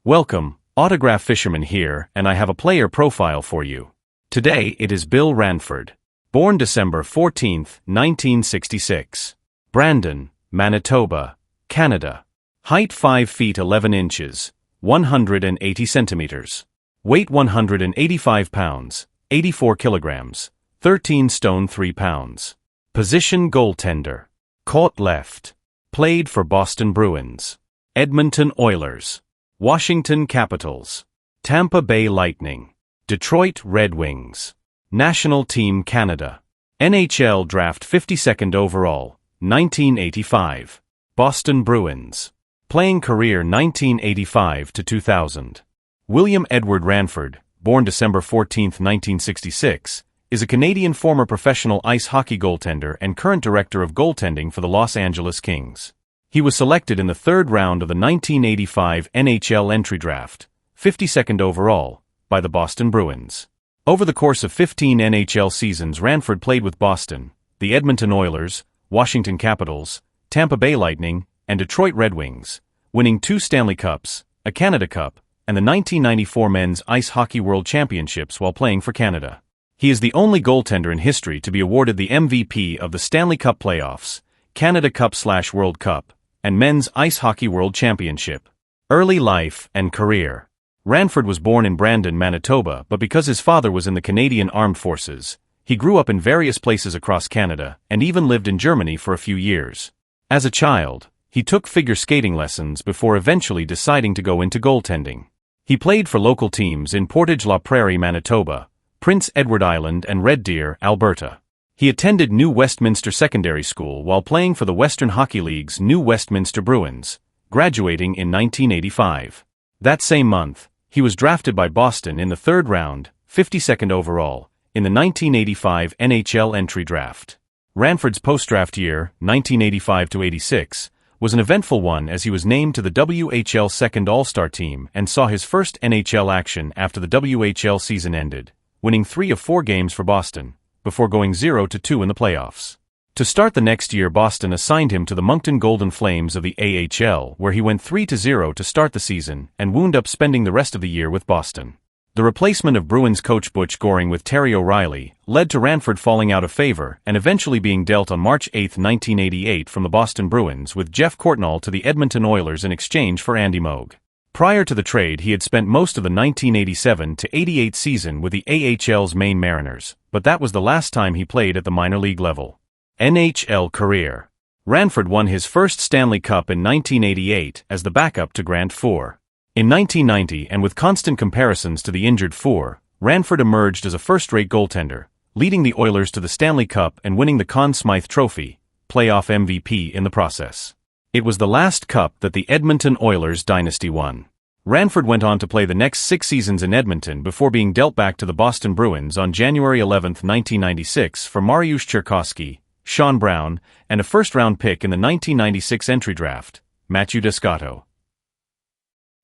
Welcome, Autograph Fisherman here, and I have a player profile for you. Today it is Bill Ranford. Born December 14, 1966. Brandon, Manitoba, Canada. Height 5 feet 11 inches, 180 centimeters. Weight 185 pounds, 84 kilograms, 13 stone 3 pounds. Position goaltender. Caught left. Played for Boston Bruins, Edmonton Oilers, Washington Capitals, Tampa Bay Lightning, Detroit Red Wings, National Team Canada. NHL Draft 52nd overall, 1985. Boston Bruins. Playing career 1985 to 2000. William Edward Ranford, born December 14, 1966, is a Canadian former professional ice hockey goaltender and current director of goaltending for the Los Angeles Kings. He was selected in the third round of the 1985 NHL entry draft, 52nd overall, by the Boston Bruins. Over the course of 15 NHL seasons, Ranford played with Boston, the Edmonton Oilers, Washington Capitals, Tampa Bay Lightning, and Detroit Red Wings, winning 2 Stanley Cups, a Canada Cup, and the 1994 Men's Ice Hockey World Championships while playing for Canada. He is the only goaltender in history to be awarded the MVP of the Stanley Cup playoffs, Canada Cup/World Cup, and Men's Ice Hockey World Championship. Early life and career. Ranford was born in Brandon, Manitoba, but because his father was in the Canadian Armed Forces, he grew up in various places across Canada and even lived in Germany for a few years. As a child, he took figure skating lessons before eventually deciding to go into goaltending. He played for local teams in Portage-la Prairie, Manitoba, Prince Edward Island and Red Deer, Alberta. He attended New Westminster Secondary School while playing for the Western Hockey League's New Westminster Bruins, graduating in 1985. That same month, he was drafted by Boston in the third round, 52nd overall, in the 1985 NHL entry draft. Ranford's post-draft year, 1985-86, was an eventful one as he was named to the WHL second All-Star team and saw his first NHL action after the WHL season ended, winning 3 of 4 games for Boston, before going 0-2 in the playoffs. To start the next year, Boston assigned him to the Moncton Golden Flames of the AHL, where he went 3-0 to start the season and wound up spending the rest of the year with Boston. The replacement of Bruins coach Butch Goring with Terry O'Reilly led to Ranford falling out of favor and eventually being dealt on March 8, 1988 from the Boston Bruins with Jeff Courtnall to the Edmonton Oilers in exchange for Andy Moog. Prior to the trade, he had spent most of the 1987-88 season with the AHL's Maine Mariners, but that was the last time he played at the minor league level. NHL career. Ranford won his first Stanley Cup in 1988 as the backup to Grant Fuhr. In 1990, and with constant comparisons to the injured Fuhr, Ranford emerged as a first-rate goaltender, leading the Oilers to the Stanley Cup and winning the Conn Smythe Trophy, playoff MVP in the process. It was the last cup that the Edmonton Oilers dynasty won. Ranford went on to play the next 6 seasons in Edmonton before being dealt back to the Boston Bruins on January 11, 1996 for Mariusz Czerkawski, Sean Brown, and a first-round pick in the 1996 entry draft, Matthew Descotto.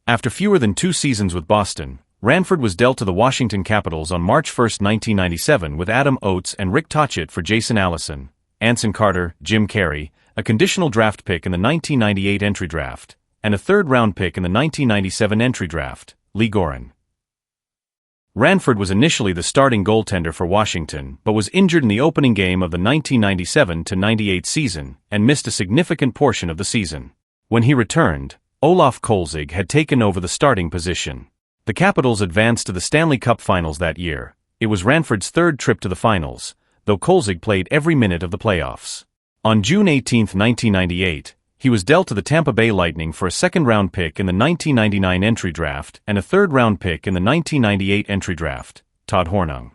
After fewer than 2 seasons with Boston, Ranford was dealt to the Washington Capitals on March 1, 1997 with Adam Oates and Rick Tocchet for Jason Allison, Anson Carter, Jim Carey, a conditional draft pick in the 1998 entry draft, and a third-round pick in the 1997 entry draft, Lee Goren. Ranford was initially the starting goaltender for Washington but was injured in the opening game of the 1997-98 season and missed a significant portion of the season. When he returned, Olaf Kolzig had taken over the starting position. The Capitals advanced to the Stanley Cup Finals that year. It was Ranford's third trip to the finals, though Kolzig played every minute of the playoffs. On June 18, 1998, he was dealt to the Tampa Bay Lightning for a second-round pick in the 1999 entry draft and a third-round pick in the 1998 entry draft, Todd Hornung.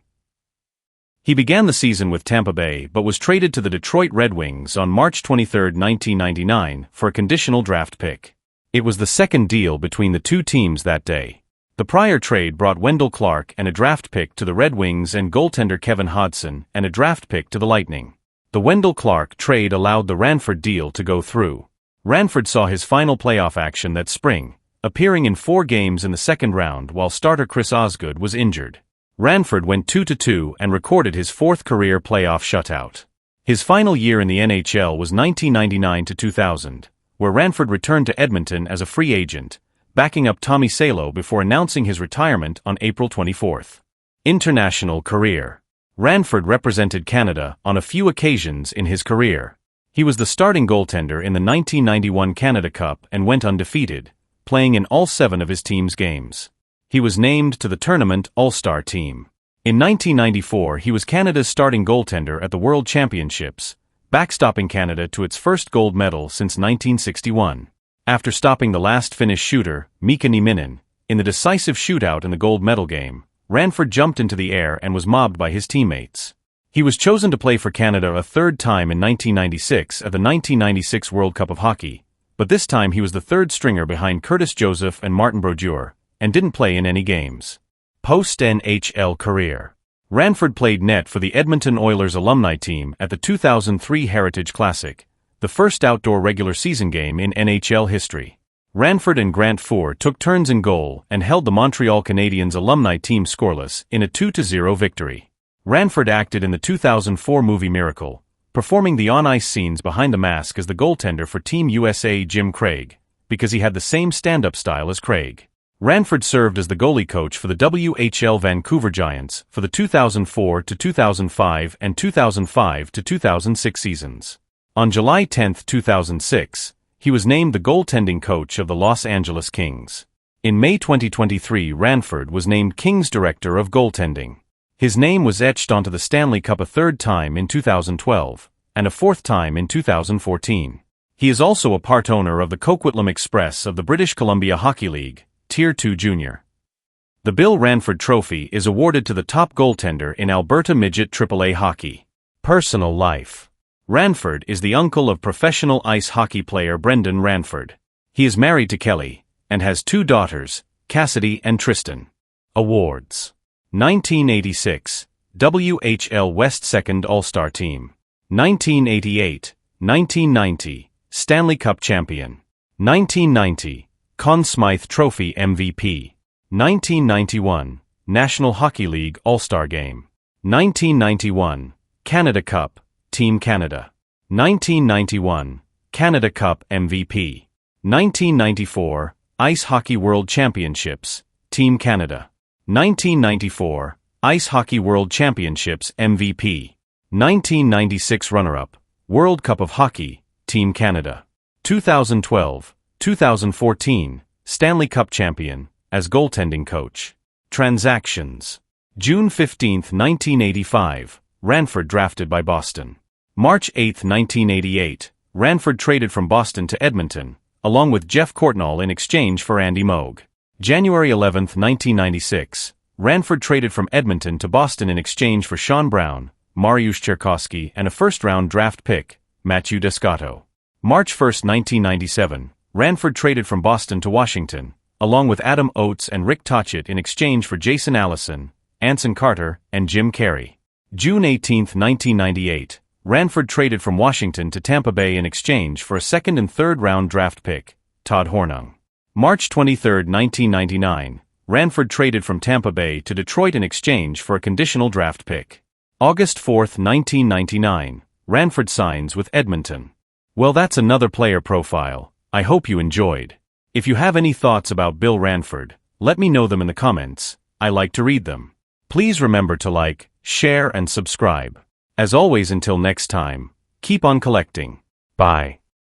He began the season with Tampa Bay but was traded to the Detroit Red Wings on March 23, 1999 for a conditional draft pick. It was the second deal between the two teams that day. The prior trade brought Wendell Clark and a draft pick to the Red Wings and goaltender Kevin Hodson and a draft pick to the Lightning. The Wendell Clark trade allowed the Ranford deal to go through. Ranford saw his final playoff action that spring, appearing in 4 games in the second round while starter Chris Osgood was injured. Ranford went 2-2 and recorded his 4th career playoff shutout. His final year in the NHL was 1999-2000, where Ranford returned to Edmonton as a free agent, backing up Tommy Salo before announcing his retirement on April 24. International career. Ranford represented Canada on a few occasions in his career. He was the starting goaltender in the 1991 Canada Cup and went undefeated, playing in all 7 of his team's games. He was named to the tournament All-Star team. In 1994, he was Canada's starting goaltender at the World Championships, backstopping Canada to its first gold medal since 1961. After stopping the last Finnish shooter, Mika Nieminen, in the decisive shootout in the gold medal game, Ranford jumped into the air and was mobbed by his teammates. He was chosen to play for Canada a third time in 1996 at the 1996 World Cup of Hockey, but this time he was the third stringer behind Curtis Joseph and Martin Brodeur, and didn't play in any games. Post-NHL career. Ranford played net for the Edmonton Oilers alumni team at the 2003 Heritage Classic, the first outdoor regular season game in NHL history. Ranford and Grant Four took turns in goal and held the Montreal Canadiens alumni team scoreless in a 2-0 victory. Ranford acted in the 2004 movie Miracle, performing the on-ice scenes behind the mask as the goaltender for Team USA Jim Craig, because he had the same stand-up style as Craig. Ranford served as the goalie coach for the WHL Vancouver Giants for the 2004 to 2005 and 2005 to 2006 seasons. On July 10, 2006, he was named the goaltending coach of the Los Angeles Kings. In May 2023, Ranford was named Kings Director of Goaltending. His name was etched onto the Stanley Cup a third time in 2012, and a fourth time in 2014. He is also a part owner of the Coquitlam Express of the British Columbia Hockey League, Tier 2 Junior. The Bill Ranford Trophy is awarded to the top goaltender in Alberta Midget AAA hockey. Personal life. Ranford is the uncle of professional ice hockey player Brendan Ranford. He is married to Kelly, and has 2 daughters, Cassidy and Tristan. Awards. 1986, WHL West 2nd All-Star Team. 1988, 1990, Stanley Cup Champion. 1990, Conn Smythe Trophy MVP. 1991, National Hockey League All-Star Game. 1991, Canada Cup, Team Canada. 1991, Canada Cup MVP. 1994, Ice Hockey World Championships, Team Canada. 1994, Ice Hockey World Championships MVP. 1996 runner-up, World Cup of Hockey, Team Canada. 2012, 2014, Stanley Cup champion, as goaltending coach. Transactions. June 15, 1985, Ranford drafted by Boston. March 8, 1988, Ranford traded from Boston to Edmonton, along with Jeff Courtnall in exchange for Andy Moog. January 11, 1996, Ranford traded from Edmonton to Boston in exchange for Sean Brown, Mariusz Czerkowski and a first-round draft pick, Matthew Descotto. March 1, 1997, Ranford traded from Boston to Washington, along with Adam Oates and Rick Tocchet in exchange for Jason Allison, Anson Carter, and Jim Carey. June 18, 1998, Ranford traded from Washington to Tampa Bay in exchange for a second and third-round draft pick, Todd Hornung. March 23, 1999, Ranford traded from Tampa Bay to Detroit in exchange for a conditional draft pick. August 4, 1999, Ranford signs with Edmonton. Well, that's another player profile. I hope you enjoyed. If you have any thoughts about Bill Ranford, let me know them in the comments. I like to read them. Please remember to like, share and subscribe. As always, until next time, keep on collecting. Bye.